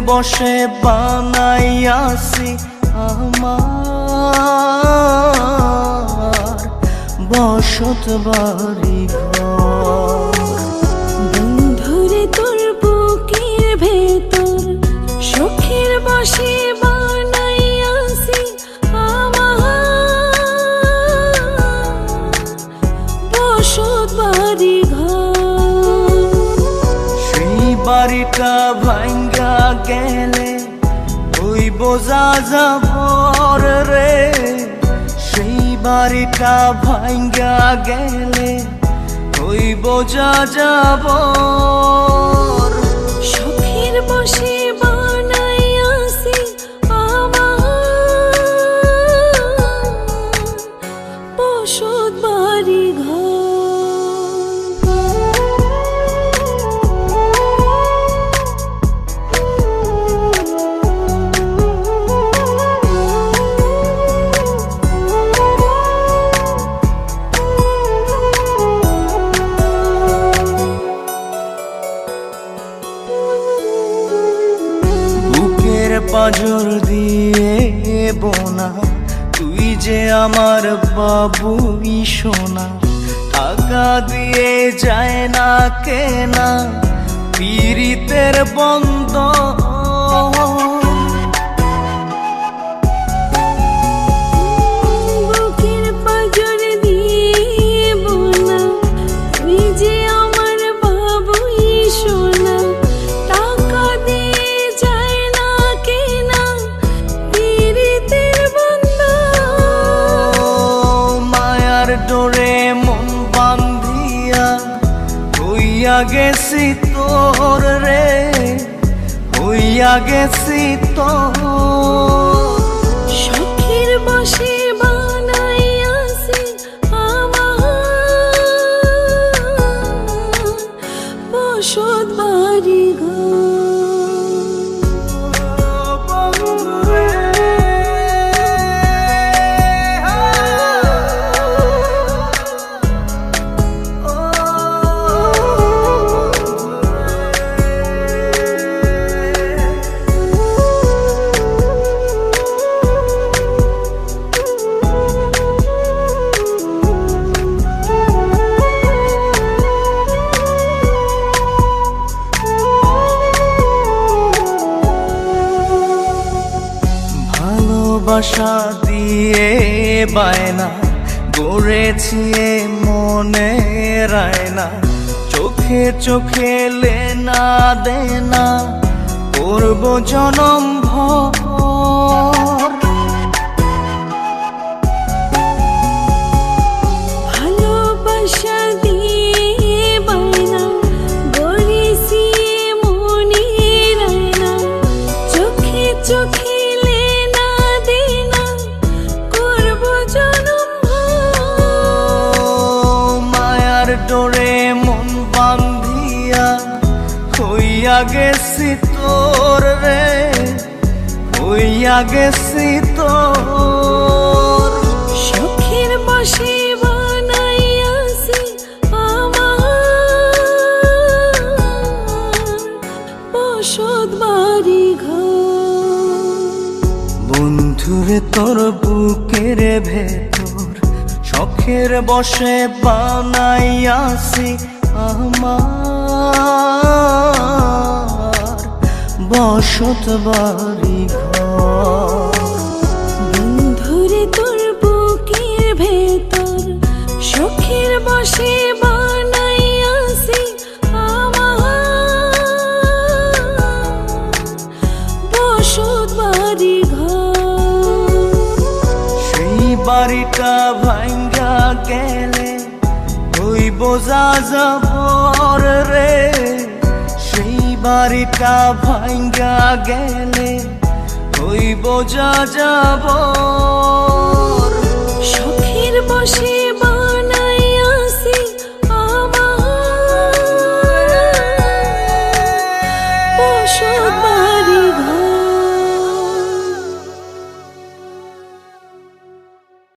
বসে বানাইয়াছি আমার বসত বাড়ি ঘর। বন্ধুরে তোর বুকের ভেতর সুখের বসে বানাইয়াছি আমার বসত বাড়ি ঘর। সেই বাড়িটা ভাঙ্গা গেলে ওই বোঝা যাবর রে, সেই বাড়িটা ভাঙ্গা গেলে ওই বোঝা যাবর। সুখের বসে বানাইয়াছি আমার বসত বাড়ি ঘর। পাঁজর দিয়ে বোনা তুই যে আমার বাবুই সোনা, টাকা দিয়ে যায় না কেনা পীড়িতের বন্ধন। ডোরে মন বান্ধিয়া হইয়া গেছি তোর রে, হইয়া গেছি তোর। সুখের বসে বানাইয়াছি আমার বসত বাড়ি ঘর। ভালোবাসা দিয়ে বায়না গড়েছি মনে রায়না, চোখে চোখে লেনা দেনা করব জনম ভর। ভালোবাসা দিয়ে বায়না গড়েছি মনে রায়না, চোখে চোখে ডোরে মন বান্ধিয়া হইয়া গেছি তোর রে, হইয়া গেছি তোর। সুখের বসে বানাইয়াছি আমার বসত বাড়ি ঘর। বন্ধুরে তোর বুকের ভেতর শখের বসে বানাইয়াছি আমার বসত বাড়ি ঘর। বন্ধুরে তোর বুকের ভেতর সুখের বসে বানাইয়াছি আমার বসত বাড়ি ঘর। সেই বাড়িটা ভাঙ্গা গেলে ওই বোঝা যাবর রে, সেই বাড়িটা ভাঙ্গা গেলে ওই বোঝা যাবর।